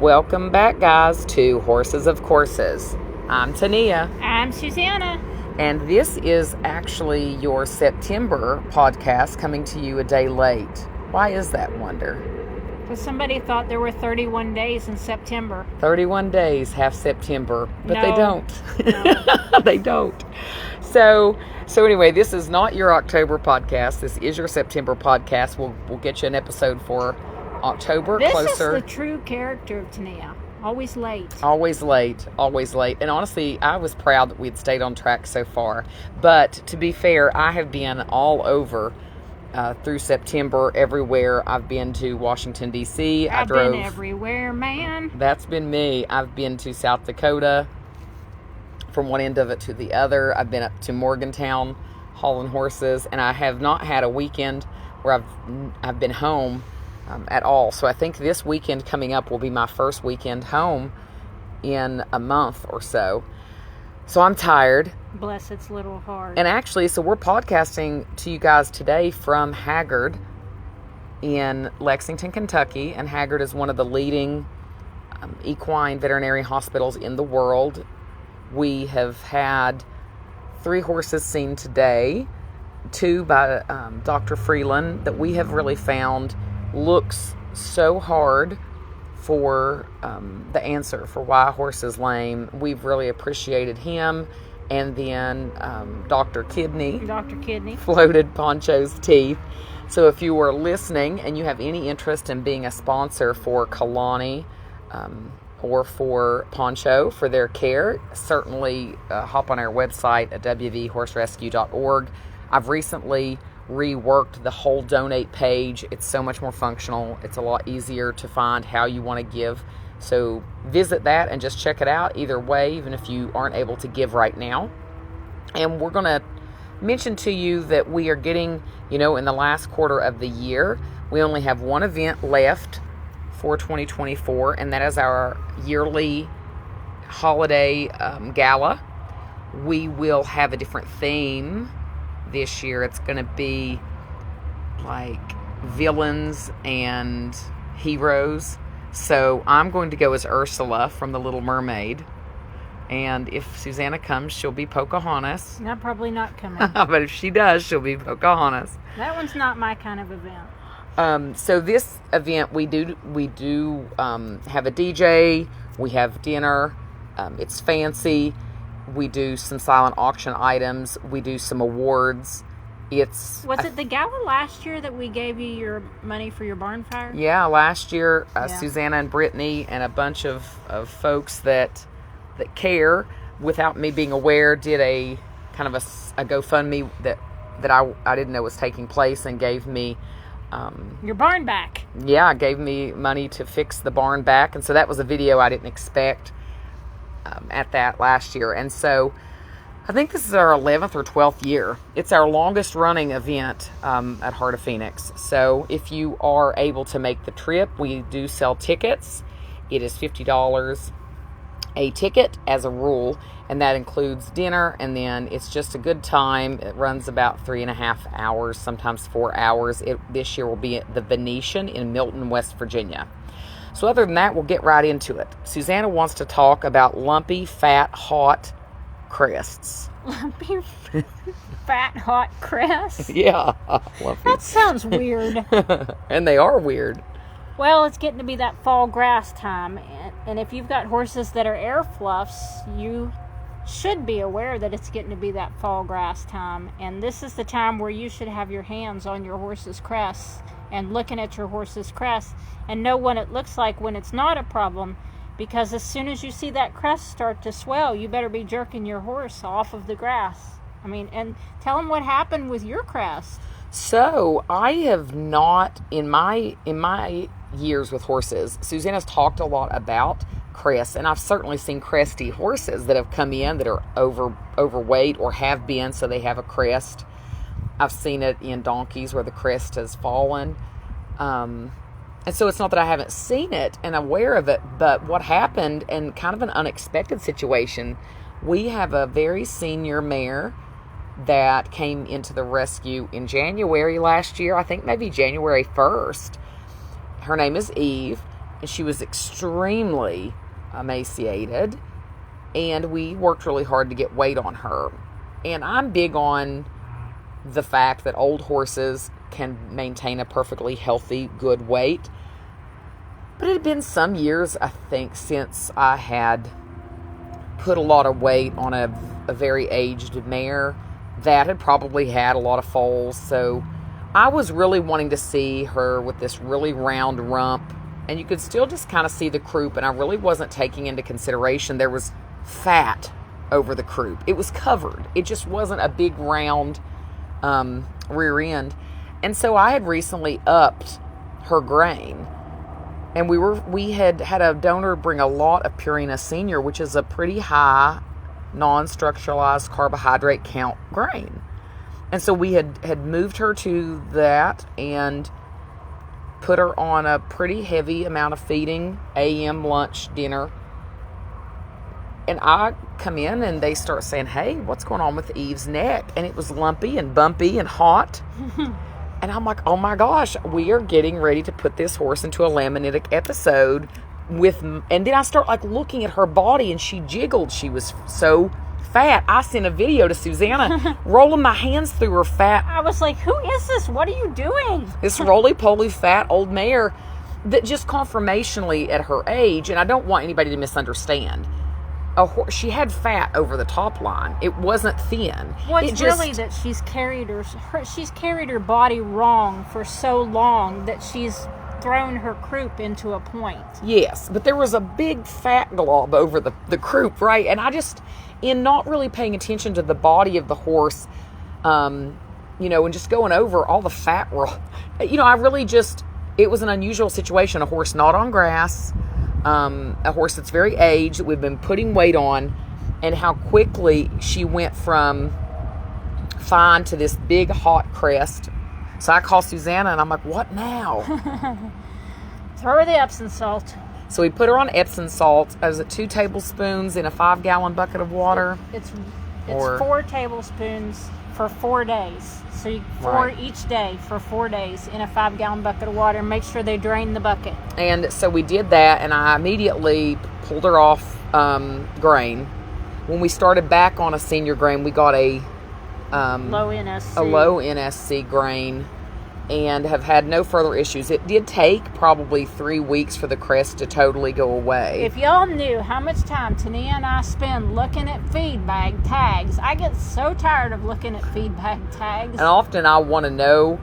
Welcome back, guys, to Horses of Courses. I'm Tinia. I'm Suzanna. And this is actually your September podcast coming to you a day late. Why is that, wonder? Because somebody thought there were 31 days in September. 31 days, half September. But No. they don't. No. They don't. So anyway, this is not your October podcast. This is your September podcast. We'll get you an episode for October. This closer. is the true character of Tinia. Always late. Always late. And honestly, I was proud that we'd stayed on track so far. But to be fair, I have been all over through September, everywhere. I've been to Washington, D.C. I've been everywhere, man. That's been me. I've been to South Dakota, from one end of it to the other. I've been up to Morgantown hauling horses, and I have not had a weekend where I've been home at all. So I think this weekend coming up will be my first weekend home in a month or so. So I'm tired. Bless its little heart. And actually, so we're podcasting to you guys today from Hagyard in Lexington, Kentucky. And Hagyard is one of the leading equine veterinary hospitals in the world. We have had 3 horses seen today, 2 by Dr. Freeland, that we have really found looks so hard for the answer for why a horse is lame. We've really appreciated him. And then Dr. Kidney floated Poncho's teeth. So if you are listening and you have any interest in being a sponsor for Kalani or for Poncho for their care, certainly hop on our website at wvhorserescue.org. I've recently reworked the whole donate page. It's so much more functional. It's a lot easier to find how you want to give. So visit that and just check it out either way, even if you aren't able to give right now. And we're going to mention to you that we are getting, in the last quarter of the year, we only have one event left for 2024, and that is our yearly holiday gala. We will have a different theme this year. It's going to be like villains and heroes. So I'm going to go as Ursula from The Little Mermaid. And if Suzanna comes, she'll be Pocahontas. I'm probably not coming. But if she does, she'll be Pocahontas. That one's not my kind of event. So this event, we do have a DJ. We have dinner. It's fancy. We do some silent auction items. We do some awards. Was it the gala last year that we gave you your money for your barn fire? Yeah, last year, Suzanna and Brittany and a bunch of folks that care, without me being aware, did a kind of a GoFundMe that I didn't know was taking place, and gave me your barn back. Yeah, gave me money to fix the barn back, and so that was a video I didn't expect at that last year. And so I think this is our 11th or 12th year. It's our longest running event at Heart of Phoenix. So if you are able to make the trip, we do sell tickets. It is $50 a ticket as a rule, and that includes dinner, and then it's just a good time. It runs about 3.5 hours, sometimes 4 hours. This year will be at the Venetian in Milton, West Virginia. So other than that, we'll get right into it. Susanna wants to talk about lumpy, fat, hot crests. Lumpy, fat, hot crests? Yeah, lumpy. That sounds weird. And they are weird. Well, it's getting to be that fall grass time, and if you've got horses that are air fluffs, you should be aware that it's getting to be that fall grass time, and this is the time where you should have your hands on your horse's crest and looking at your horse's crest and know what it looks like when it's not a problem, because as soon as you see that crest start to swell, you better be jerking your horse off of the grass. And tell them what happened with your crest. So I have not, in my years with horses, Susanna's talked a lot about crests, and I've certainly seen cresty horses that have come in that are overweight or have been, so they have a crest. I've seen it in donkeys where the crest has fallen. And so it's not that I haven't seen it and aware of it, but what happened, and kind of an unexpected situation, we have a very senior mare that came into the rescue in January last year, I think maybe January 1st. Her name is Eve, and she was extremely emaciated, and we worked really hard to get weight on her. And I'm big on the fact that old horses can maintain a perfectly healthy, good weight. But it had been some years, I think, since I had put a lot of weight on a very aged mare that had probably had a lot of foals. So I was really wanting to see her with this really round rump, and you could still just kind of see the croup, and I really wasn't taking into consideration there was fat over the croup. It was covered. It just wasn't a big round rear end. And so I had recently upped her grain, and we had a donor bring a lot of Purina Senior, which is a pretty high non-structuralized carbohydrate count grain. And so we had moved her to that and put her on a pretty heavy amount of feeding, AM, lunch, dinner. And I come in and they start saying, hey, what's going on with Eve's neck? And it was lumpy and bumpy and hot. And I'm like, oh my gosh, we are getting ready to put this horse into a laminitic episode and then I start like looking at her body, and she jiggled. She was so fat. I sent a video to Suzanna rolling my hands through her fat. I was like, who is this? What are you doing? This roly-poly fat old mare that just conformationally at her age, and I don't want anybody to misunderstand, she had fat over the top line. It wasn't thin. Well, it's really that she's carried her body wrong for so long that she's thrown her croup into a point. Yes, but there was a big fat glob over the croup, right? And I just, in not really paying attention to the body of the horse, and just going over all the fat, I really just, it was an unusual situation. A horse not on grass, a horse that's very aged, that we've been putting weight on, and how quickly she went from fine to this big hot crest. So I call Suzanna and I'm like, what now? Throw her the Epsom salt. So we put her on Epsom salt. Was it 2 tablespoons in a 5-gallon bucket of water? It's 4 tablespoons for 4 days. So 4 each day for 4 days in a 5-gallon bucket of water. Make sure they drain the bucket. And so we did that, and I immediately pulled her off grain. When we started back on a senior grain, we got a low NSC. A low NSC grain, and have had no further issues. It did take probably 3 weeks for the crest to totally go away. If y'all knew how much time Tinia and I spend looking at feed bag tags, I get so tired of looking at feed bag tags. And often I want to know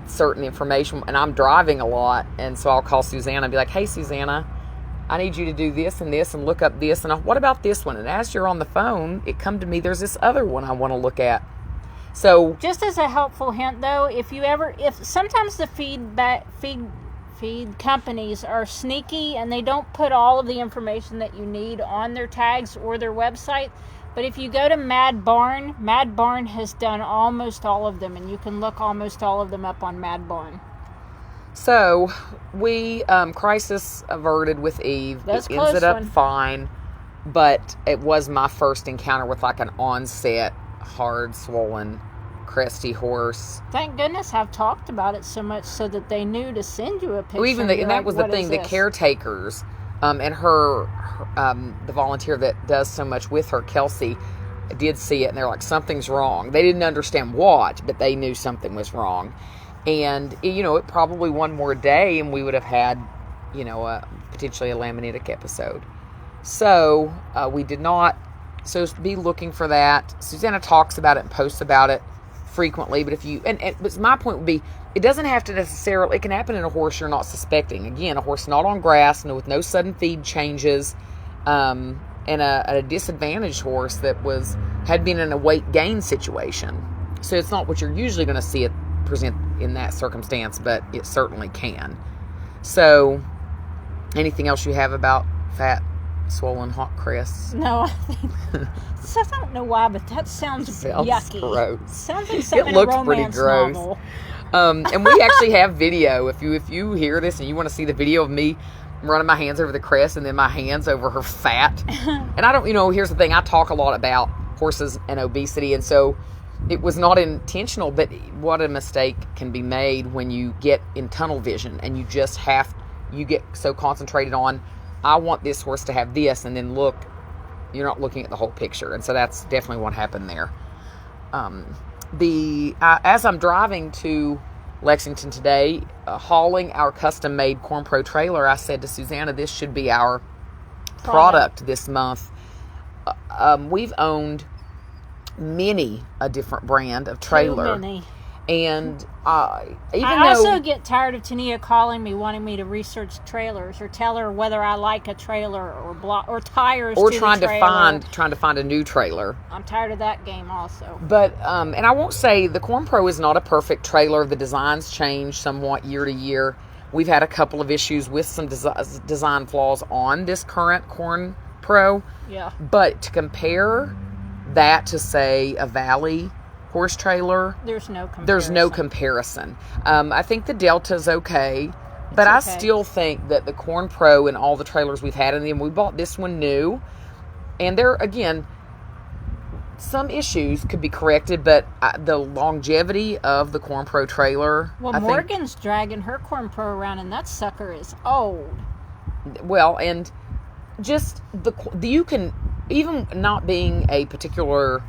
certain information, and I'm driving a lot, and so I'll call Suzanna and be like, hey, Suzanna, I need you to do this and look up this, and what about this one? And as you're on the phone, it come to me, there's this other one I want to look at. So just as a helpful hint, though, if sometimes the feed companies are sneaky and they don't put all of the information that you need on their tags or their website, but if you go to Mad Barn has done almost all of them, and you can look almost all of them up on Mad Barn. So we crisis averted with Eve. That's it ended up fine, but it was my first encounter with like an onset hard swollen cresty horse. Thank goodness I've talked about it so much so that they knew to send you a picture. Well, and that was the thing. The caretakers and her the volunteer that does so much with her, Kelsey, did see it, and they're like, something's wrong. They didn't understand what, but they knew something was wrong. And it probably one more day and we would have had potentially a laminitic episode. So we did not. So be looking for that. Suzanna talks about it and posts about it frequently. But but my point would be, it doesn't have to necessarily. It can happen in a horse you're not suspecting. Again, a horse not on grass, with no sudden feed changes, and a disadvantaged horse that had been in a weight gain situation. So it's not what you're usually going to see it present in that circumstance, but it certainly can. So, anything else you have about fat, swollen, hot crests? No, I don't know why, but that sounds yucky. Gross. Sounds like something it looks in a romance pretty gross. Novel. And we actually have video. If you hear this and you want to see the video of me running my hands over the crest and then my hands over her fat, and I don't, here's the thing. I talk a lot about horses and obesity, and so it was not intentional, but what a mistake can be made when you get in tunnel vision and you you get so concentrated on, I want this horse to have this, and then look, you're not looking at the whole picture. And so that's definitely what happened there. As I'm driving to Lexington today, hauling our custom-made Corn Pro trailer, I said to Suzanna, this should be our product this month. We've owned many a different brand of trailer. Too many. And I also get tired of Tinia calling me, wanting me to research trailers or tell her whether I like a trailer or tires or to trying the trailer. trying to find a new trailer. I'm tired of that game also. But and I won't say the Corn Pro is not a perfect trailer. The designs change somewhat year to year. We've had a couple of issues with some design flaws on this current Corn Pro. Yeah. But to compare that to, say, a Valley horse trailer, there's no comparison. I think the Delta's okay, but I still think that the Corn Pro and all the trailers we've had in them, we bought this one new, and there, again, some issues could be corrected, but the longevity of the Corn Pro trailer... Well, Morgan's dragging her Corn Pro around, and that sucker is old. Well, and just you can, even not being a particular,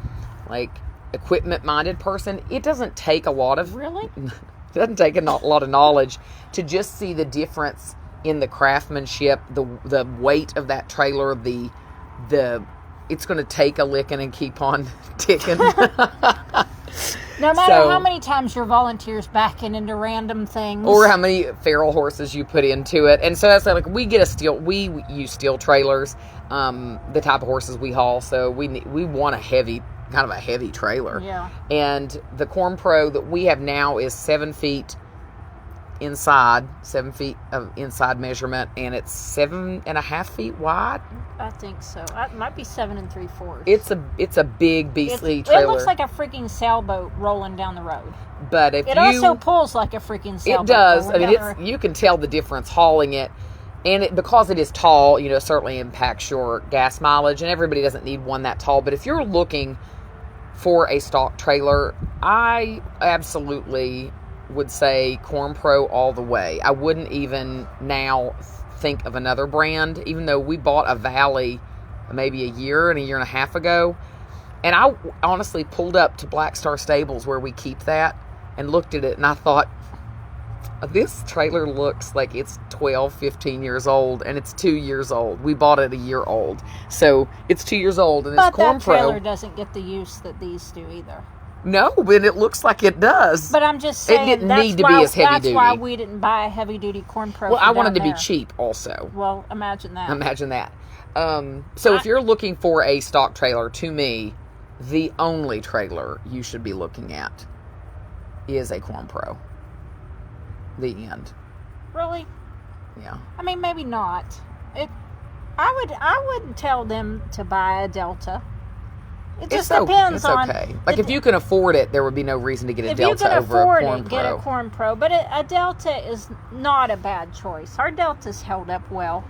like, equipment-minded person, it doesn't take a lot of... Really? It doesn't take a lot of knowledge to just see the difference in the craftsmanship, the weight of that trailer, it's going to take a licking and keep on ticking. No matter how many times your volunteers backing into random things, or how many feral horses you put into it, and so that's like we use steel trailers, the type of horses we haul. So we want a heavy trailer. Yeah. And the Corn Pro that we have now is 7 feet inside, 7 feet of inside measurement, and it's 7.5 feet wide. I think so. It might be 7 3/4. It's a big beastly trailer. It looks like a freaking sailboat rolling down the road. But it also pulls like a freaking sailboat. It does. I mean, you can tell the difference hauling it. And because it is tall, certainly impacts your gas mileage, and everybody doesn't need one that tall. But if you're looking for a stock trailer, I absolutely would say Corn Pro all the way. I wouldn't even now think of another brand, even though we bought a Valley maybe a year and a half ago. And I honestly pulled up to Black Star Stables where we keep that and looked at it, and I thought, this trailer looks like it's 12, 15 years old, and it's 2 years old. We bought it a year old. So it's 2 years old, and this Corn Pro... But that trailer doesn't get the use that these do either. No, but it looks like it does. But I'm just saying, it didn't need to be as heavy duty. That's why we didn't buy a heavy duty Corn Pro. Well, I wanted to be cheap also. Well, imagine that. So if you're looking for a stock trailer, to me, the only trailer you should be looking at is a Corn Pro. The end. Really? Yeah. I mean, maybe not. I wouldn't tell them to buy a Delta. It just depends on... It's okay. Like, if you can afford it, there would be no reason to get a Delta over a Corn Pro. If you can afford it, get a Corn Pro. But a Delta is not a bad choice. Our Delta's held up well.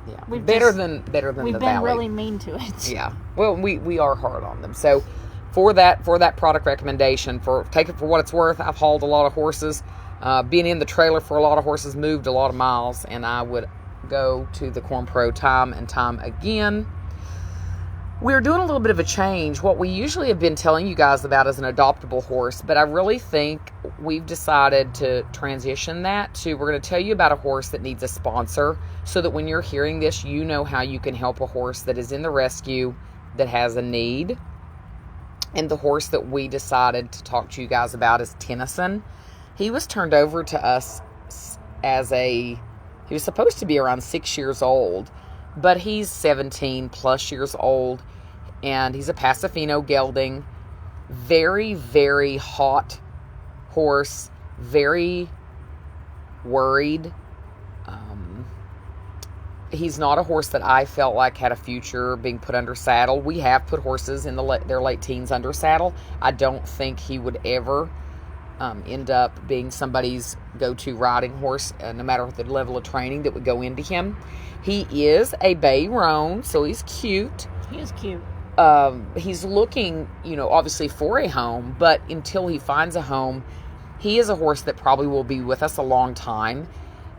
Yeah. Better than the Valley. We've been really mean to it. Yeah. Well, we are hard on them. So, for that product recommendation, take it for what it's worth. I've hauled a lot of horses. Being in the trailer for a lot of horses, moved a lot of miles, and I would go to the Corn Pro time and time again. We're doing a little bit of a change. What we usually have been telling you guys about is an adoptable horse, but I really think we've decided to transition that to, we're going to tell you about a horse that needs a sponsor, so that when you're hearing this, you know how you can help a horse that is in the rescue that has a need. And the horse that we decided to talk to you guys about is Tennyson. He was turned over to us he was supposed to be around 6 years old, but he's 17 plus years old, and he's a Pasofino gelding. Very, very hot horse, very worried. He's not a horse that I felt like had a future being put under saddle. We have put horses in their late teens under saddle. I don't think he would ever end up being somebody's go-to riding horse, no matter the level of training that would go into him. He is a bay roan, so he's cute. He is cute. He's looking, obviously for a home, but until he finds a home, he is a horse that probably will be with us a long time.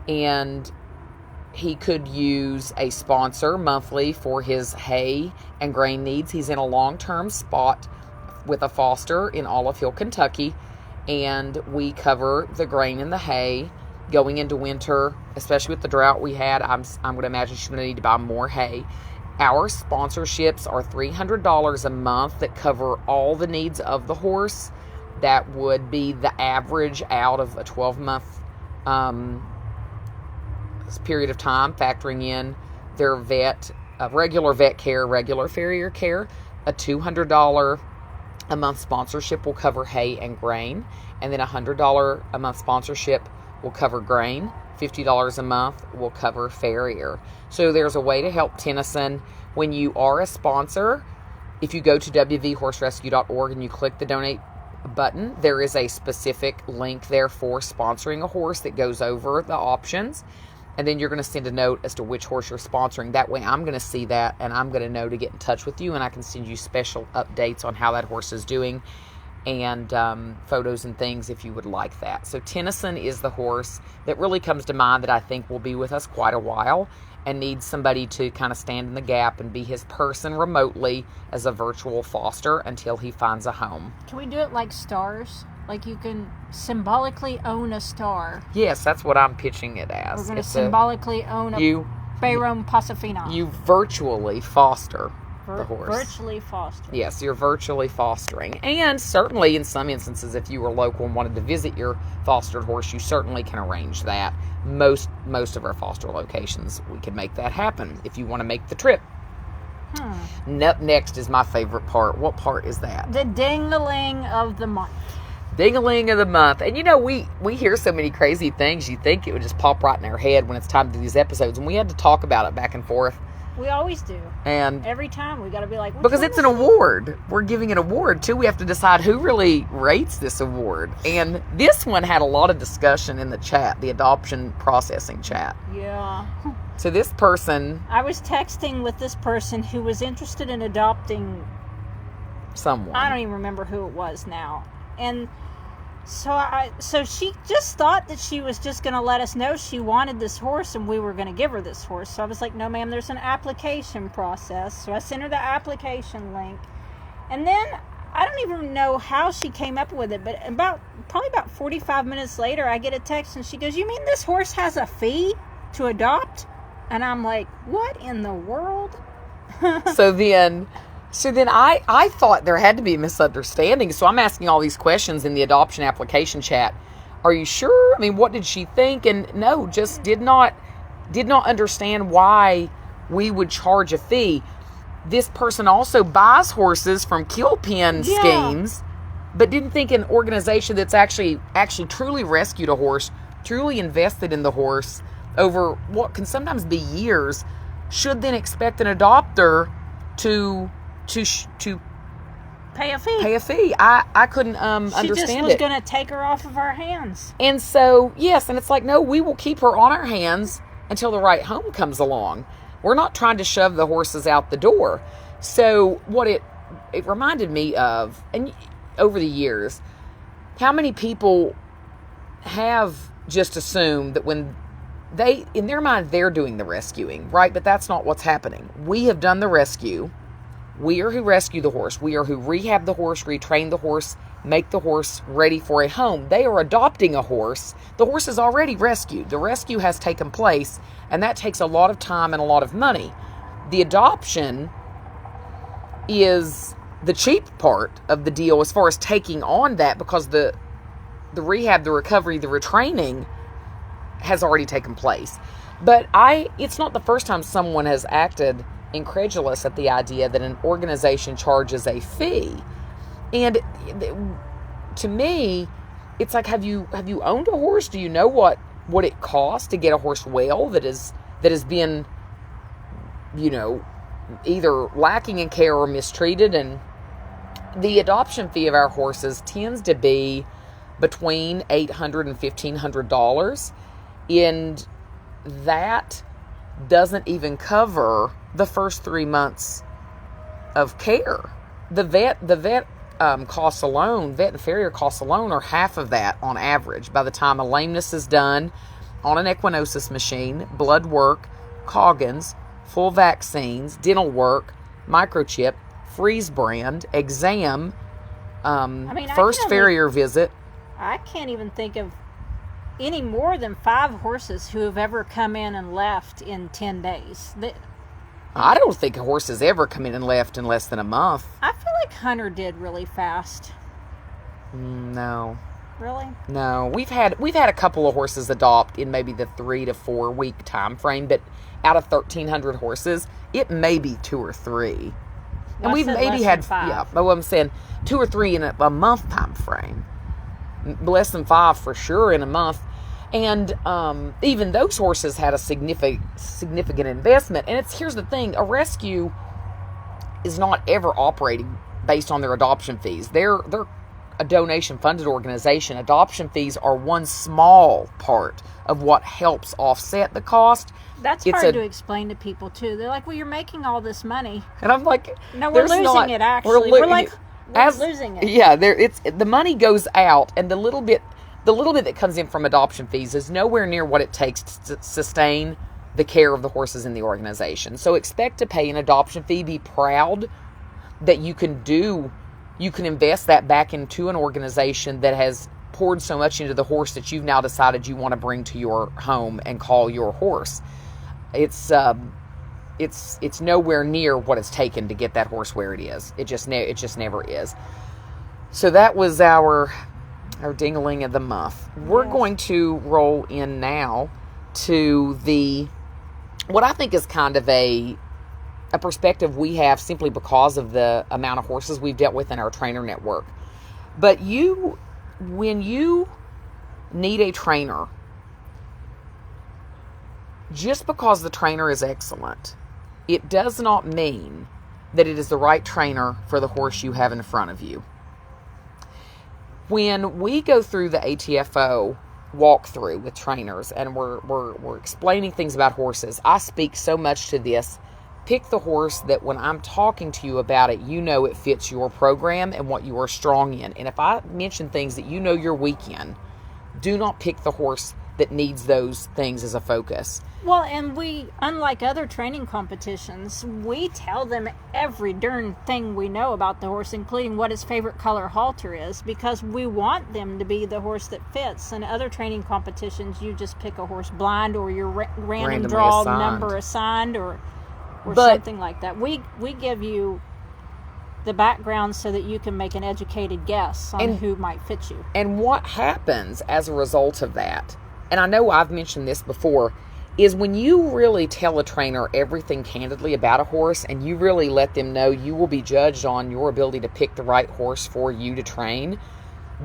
And he could use a sponsor monthly for his hay and grain needs. He's in a long-term spot with a foster in Olive Hill, Kentucky, and we cover the grain and the hay going into winter, especially with the drought we had. I'm going to imagine she's going to need to buy more hay. Our sponsorships are $300 a month that cover all the needs of the horse. That would be the average out of a 12-month period of time, factoring in their regular vet care, regular farrier care. A $200 a month sponsorship will cover hay and grain, and then a $100 a month sponsorship will cover grain. $50 a month will cover farrier. So there's a way to help Tennyson when you are a sponsor. If you go to wvhorserescue.org and you click the donate button, there is a specific link there for sponsoring a horse that goes over the options. And then you're going to send a note as to which horse you're sponsoring. That way I'm going to see that, and I'm going to know to get in touch with you, and I can send you special updates on how that horse is doing, and photos and things if you would like that. So Tennyson is the horse that really comes to mind that I think will be with us quite a while and needs somebody to kind of stand in the gap and be his person remotely as a virtual foster until he finds a home. Can we do it like stars? Like you can symbolically own a star. Yes, that's what I'm pitching it as. We're going to symbolically own a Bayram Pasafina. You virtually foster the horse. Virtually foster. Yes, you're virtually fostering. And certainly in some instances, if you were local and wanted to visit your fostered horse, you certainly can arrange that. Most of our foster locations, we can make that happen if you want to make the trip. Next is my favorite part. What part is that? The Ding-a-ling of the month. Ding-a-ling of the month. And you know, we hear so many crazy things, you think it would just pop right in our head when it's time to do these episodes. And we had to talk about it back and forth. We always do. And every time we got to be like, because it's an award. We're giving an award too. We have to decide who really rates this award. And this one had a lot of discussion in the chat, the adoption processing chat. Yeah. So this person, I was texting with this person who was interested in adopting someone. I don't even remember who it was now. And so she just thought that she was just going to let us know she wanted this horse and we were going to give her this horse. So I was like, no, ma'am, there's an application process. So I sent her the application link. And then I don't even know how she came up with it, but probably about 45 minutes later, I get a text and she goes, you mean this horse has a fee to adopt? And I'm like, what in the world? So then I thought there had to be a misunderstanding. So I'm asking all these questions in the adoption application chat. Are you sure? I mean, what did she think? And no, just did not understand why we would charge a fee. This person also buys horses from kill pen schemes, but didn't think an organization that's actually truly rescued a horse, truly invested in the horse over what can sometimes be years, should then expect an adopter to pay a fee. I couldn't understand it. She just was going to take her off of our hands. And so, yes, and it's like, no, we will keep her on our hands until the right home comes along. We're not trying to shove the horses out the door. So what it reminded me of, and over the years, how many people have just assumed that when in their mind, they're doing the rescuing, right? But that's not what's happening. We have done the rescue. We are who rescue the horse. We are who rehab the horse, retrain the horse, make the horse ready for a home. They are adopting a horse. The horse is already rescued. The rescue has taken place, and that takes a lot of time and a lot of money. The adoption is the cheap part of the deal as far as taking on that, because the rehab, the recovery, the retraining has already taken place. But it's not the first time someone has acted incredulous at the idea that an organization charges a fee. And to me, it's like, have you owned a horse? Do you know what it costs to get a horse well that has been, either lacking in care or mistreated? And the adoption fee of our horses tends to be between $800 and $1,500, and that doesn't even cover the first 3 months of care. The vet costs alone, vet and farrier costs alone, are half of that on average. By the time a lameness is done on an equinosis machine, blood work, Coggins, full vaccines, dental work, microchip, freeze brand, exam, first farrier visit. I can't even think of any more than 5 horses who have ever come in and left in 10 days. I don't think a horse has ever come in and left in less than a month. I feel like Hunter did really fast. No. Really? No. We've had a couple of horses adopt in maybe the 3 to 4 week time frame, but out of 1,300 horses, it may be 2 or 3. And we've maybe had 5. Yeah, but what I'm saying, 2 or 3 in a month time frame. Less than 5 for sure in a month. And even those horses had a significant investment. And here's the thing, a rescue is not ever operating based on their adoption fees. They're a donation funded organization. Adoption fees are one small part of what helps offset the cost. That's hard to explain to people too. They're like, well, you're making all this money. And I'm like, no, we're losing it actually. We're losing it. Yeah, the money goes out, and the little bit that comes in from adoption fees is nowhere near what it takes to sustain the care of the horses in the organization. So expect to pay an adoption fee. Be proud that you can invest that back into an organization that has poured so much into the horse that you've now decided you want to bring to your home and call your horse. It's nowhere near what it's taken to get that horse where it is. It just never is. So that was our Ding-a-ling of the month. We're going to roll in now to what I think is kind of a perspective we have simply because of the amount of horses we've dealt with in our trainer network. But when you need a trainer, just because the trainer is excellent, it does not mean that it is the right trainer for the horse you have in front of you. When we go through the ATFO walkthrough with trainers and we're explaining things about horses, I speak so much to this. Pick the horse that when I'm talking to you about it, you know it fits your program and what you are strong in. And if I mention things that you know you're weak in, do not pick the horse that needs those things as a focus. Well, and we, unlike other training competitions, we tell them every darn thing we know about the horse, including what his favorite color halter is, because we want them to be the horse that fits. In other training competitions, you just pick a horse blind, or your random draw assigned. Number assigned, or something like that. We give you the background so that you can make an educated guess on who might fit you. And what happens as a result of that, and I know I've mentioned this before, is when you really tell a trainer everything candidly about a horse and you really let them know you will be judged on your ability to pick the right horse for you to train,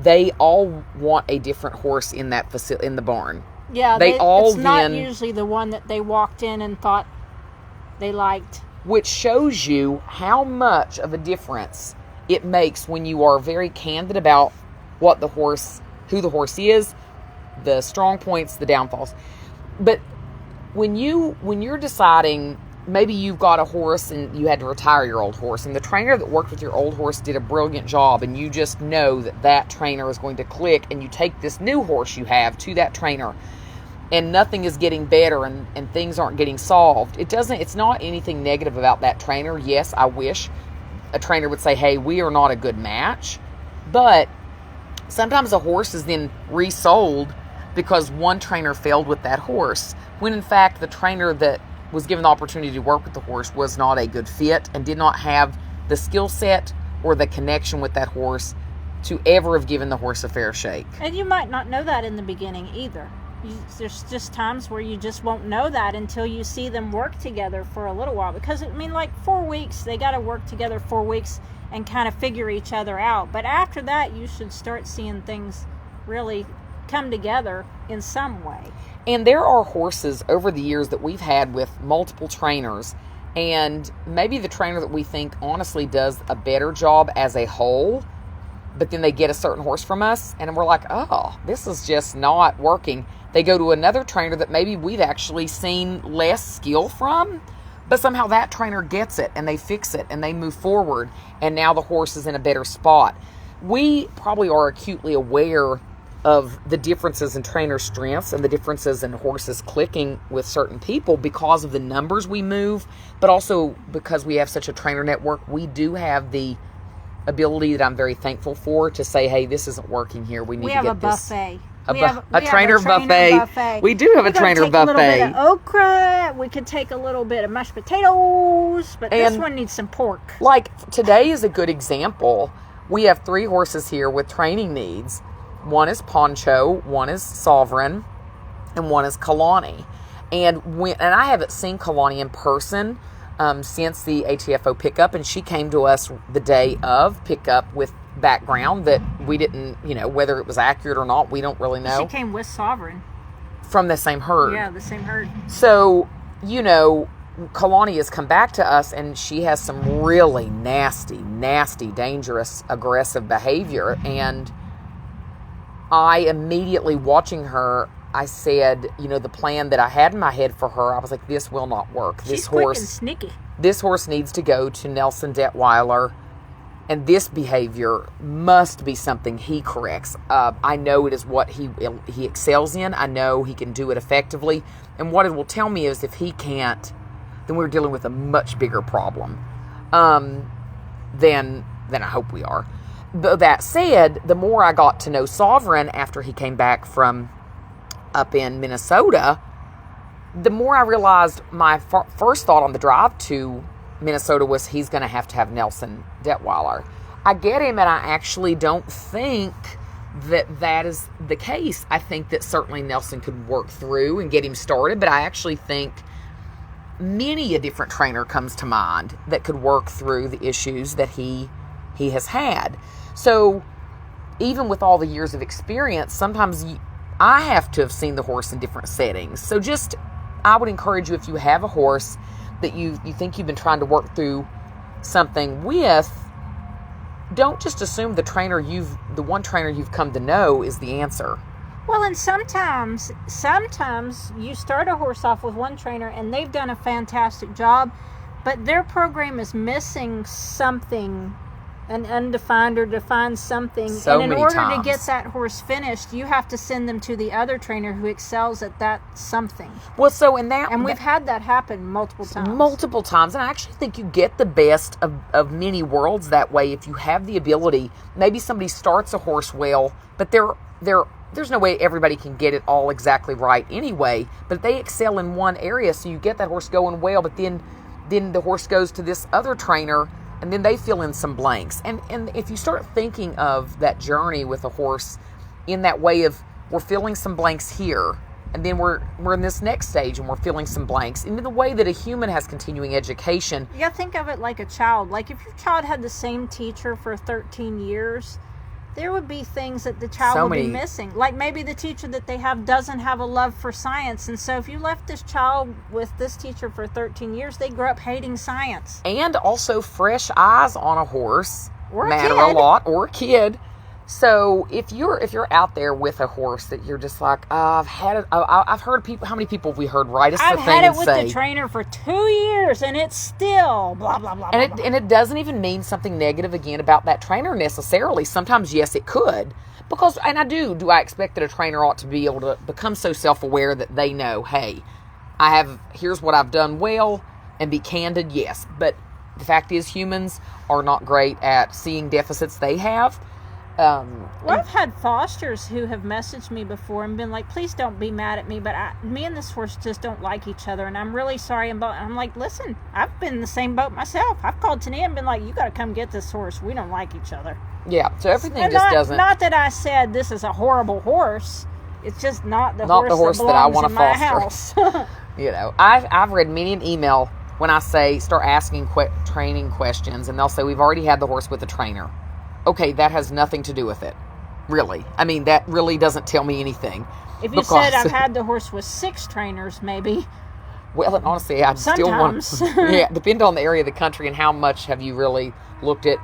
they all want a different horse in that in the barn. Yeah, it's not usually the one that they walked in and thought they liked. Which shows you how much of a difference it makes when you are very candid about who the horse is, the strong points, the downfalls. But when you're deciding, maybe you've got a horse and you had to retire your old horse, and the trainer that worked with your old horse did a brilliant job, and you just know that trainer is going to click, and you take this new horse you have to that trainer, and nothing is getting better, and things aren't getting solved. It's not anything negative about that trainer. Yes, I wish a trainer would say, hey, we are not a good match. But sometimes a horse is then resold because one trainer failed with that horse, when in fact the trainer that was given the opportunity to work with the horse was not a good fit and did not have the skill set or the connection with that horse to ever have given the horse a fair shake. And you might not know that in the beginning either. There's just times where you just won't know that until you see them work together for a little while. Because, 4 weeks, they got to work together 4 weeks and kind of figure each other out. But after that, you should start seeing things really come together in some way. And there are horses over the years that we've had with multiple trainers, and maybe the trainer that we think honestly does a better job as a whole, but then they get a certain horse from us, and we're like, oh, this is just not working. They go to another trainer that maybe we've actually seen less skill from, but somehow that trainer gets it, and they fix it, and they move forward, and now the horse is in a better spot. We probably are acutely aware of the differences in trainer strengths and the differences in horses clicking with certain people because of the numbers we move, but also because we have such a trainer network. We do have the ability that I'm very thankful for to say, hey, this isn't working here. We need to get this. We have a buffet. A trainer buffet. We do have a trainer buffet. A little bit of okra. We could take a little bit of mashed potatoes, but this one needs some pork. Like today is a good example. We have 3 horses here with training needs. One is Poncho, one is Sovereign, and one is Kalani. And I haven't seen Kalani in person since the ATFO pickup, and she came to us the day of pickup with background that we didn't, whether it was accurate or not, we don't really know. She came with Sovereign. From the same herd. Yeah, the same herd. So, Kalani has come back to us, and she has some really nasty, dangerous, aggressive behavior, and I immediately, watching her, I said, the plan that I had in my head for her, I was like, this will not work. She's quick and sneaky. This horse needs to go to Nelson Detweiler, and this behavior must be something he corrects. I know it is what he excels in. I know he can do it effectively. And what it will tell me is if he can't, then we're dealing with a much bigger problem than I hope we are. But that said, the more I got to know Sovereign after he came back from up in Minnesota, the more I realized my first thought on the drive to Minnesota was he's going to have Nelson Detweiler. I get him, and I actually don't think that is the case. I think that certainly Nelson could work through and get him started, but I actually think many a different trainer comes to mind that could work through the issues that he has had. So even with all the years of experience, sometimes I have to have seen the horse in different settings. So I would encourage you, if you have a horse that you think you've been trying to work through something with, don't just assume the one trainer you've come to know is the answer. Well, and sometimes you start a horse off with one trainer and they've done a fantastic job, but their program is missing something, an undefined or defined something. So and in many order times. to get that horse finished, you have to send them to the other trainer who excels at that something. Well, and we've had that happen multiple times. Multiple times. And I actually think you get the best of many worlds that way if you have the ability. Maybe somebody starts a horse well, but there's no way everybody can get it all exactly right anyway, but they excel in one area, so you get that horse going well, but then the horse goes to this other trainer, and then they fill in some blanks. And if you start thinking of that journey with a horse in that way of, we're filling some blanks here, and then we're in this next stage and we're filling some blanks, and in the way that a human has continuing education. You gotta think of it like a child. Like if your child had the same teacher for 13 years, there would be things that the child would be missing. Like maybe the teacher that they have doesn't have a love for science. And so if you left this child with this teacher for 13 years, they grow up hating science. And also fresh eyes on a horse matter a lot, or a kid. So if you're out there with a horse that you're just like, I've heard people, how many people have we heard write us the thing and say, I've had it with the trainer for 2 years and it's still blah, blah, blah, and blah. And it doesn't even mean something negative again about that trainer necessarily. Sometimes, yes, it could. Because, and do I expect that a trainer ought to be able to become so self-aware that they know, hey, here's what I've done well, and be candid, yes. But the fact is, humans are not great at seeing deficits they have. I've had fosters who have messaged me before and been like, please don't be mad at me, but me and this horse just don't like each other, and I'm really sorry. And I'm like, listen, I've been in the same boat myself. I've called Tinia and been like, you got to come get this horse. We don't like each other. Yeah, so everything and just doesn't. Not that I said this is a horrible horse. It's just not the horse that I want to foster. House. I've read many an email when I say start asking training questions, and they'll say we've already had the horse with a trainer. Okay, that has nothing to do with it. Really. I mean, that really doesn't tell me anything. If you said I've had the horse with 6 trainers, maybe. Well, and honestly, I'd still want... Yeah, depend on the area of the country and how much have you really looked at.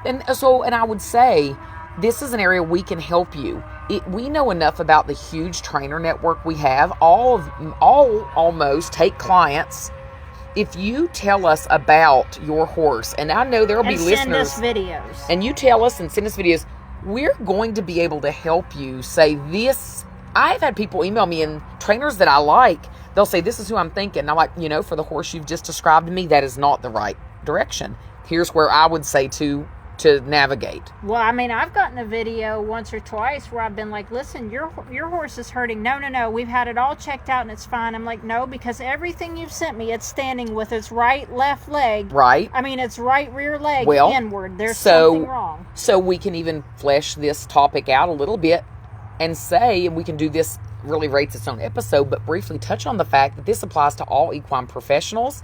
And I would say, this is an area we can help you. We know enough about the huge trainer network we have. Almost take clients. If you tell us about your horse, and I know there'll be listeners, send us videos, and you tell us and send us videos, we're going to be able to help you say this. I've had people email me, and trainers that I like, they'll say, this is who I'm thinking. And I'm like, for the horse you've just described to me, that is not the right direction. Here's where I would say to navigate. Well, I mean, I've gotten a video once or twice where I've been like, listen, your horse is hurting. No, we've had it all checked out and it's fine. I'm like, no, because everything you've sent me, it's standing with its right left leg. Right. I mean, its right rear leg inward. There's something wrong. So we can even flesh this topic out a little bit and say, and we can do this, really rates its own episode, but briefly touch on the fact that this applies to all equine professionals.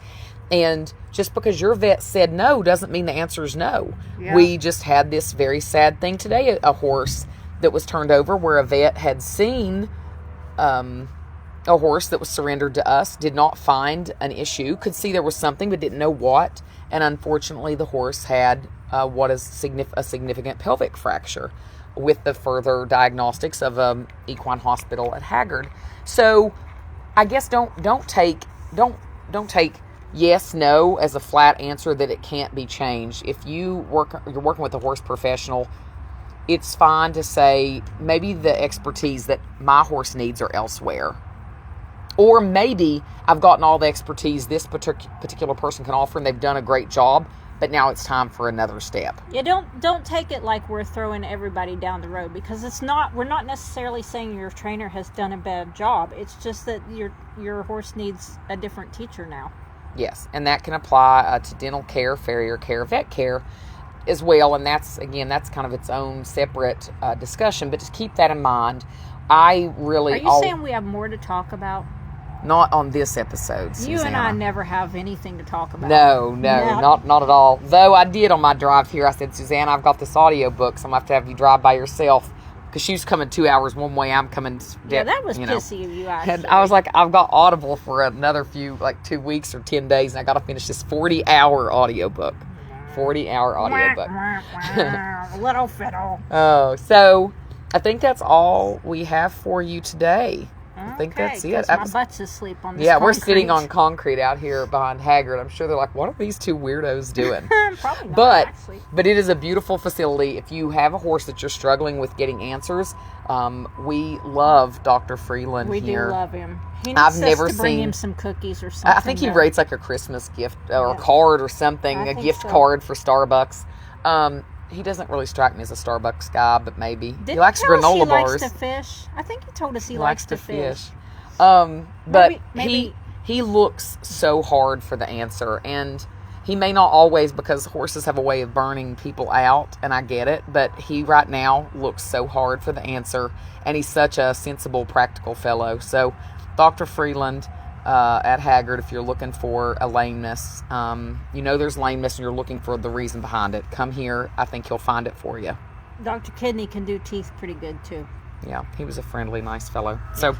And just because your vet said no doesn't mean the answer is no. Yeah. We just had this very sad thing today, a horse that was turned over where a vet had seen a horse that was surrendered to us, did not find an issue, could see there was something but didn't know what, and unfortunately the horse had what is a significant pelvic fracture with the further diagnostics of an equine hospital at Hagyard. So I guess don't take yes, no as a flat answer that it can't be changed. If you're working with a horse professional, it's fine to say maybe the expertise that my horse needs are elsewhere. Or maybe I've gotten all the expertise this particular person can offer and they've done a great job, but now it's time for another step. Yeah, don't take it like we're throwing everybody down the road, because we're not necessarily saying your trainer has done a bad job. It's just that your horse needs a different teacher now. Yes, and that can apply to dental care, farrier care, vet care as well. And that's kind of its own separate discussion. But just keep that in mind. Are you saying we have more to talk about? Not on this episode, Suzanna. You and I never have anything to talk about. No, not at all. Though I did on my drive here. I said, Suzanna, I've got this audio book, so I'm going to have you drive by yourself. Because she's coming 2 hours one way, I'm coming... Yeah, that was pissy of you, actually. And I was like, I've got Audible for another few, 2 weeks or 10 days, and I got to finish this 40-hour audiobook. 40-hour audiobook. Little fiddle. Oh, so I think that's all we have for you today. I think that's it. My butt's asleep on this concrete. We're sitting on concrete out here behind Hagyard. I'm sure they're like, what are these two weirdos doing? Probably not, actually. But it is a beautiful facility. If you have a horse that you're struggling with getting answers, we love Dr. Freeland here. We do love him. He needs us to bring him some cookies or something. I think he rates like a Christmas gift or a card or something, a gift card for Starbucks. He doesn't really strike me as a Starbucks guy, but maybe. He likes granola bars. He likes to fish. I think he told us he likes to fish. But maybe. He looks so hard for the answer, and he may not always, because horses have a way of burning people out, and I get it, but he right now looks so hard for the answer, and he's such a sensible, practical fellow. So Dr. Freeland at Hagyard, if you're looking for a lameness, there's lameness and you're looking for the reason behind it, come here. I think he'll find it for you. Dr. Kidney can do teeth pretty good too. Yeah, he was a friendly, nice fellow. So,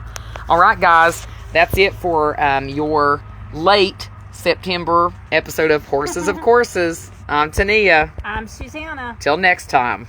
all right, guys, that's it for your late September episode of Horses of Courses. I'm Tinia. I'm Suzanna. Till next time.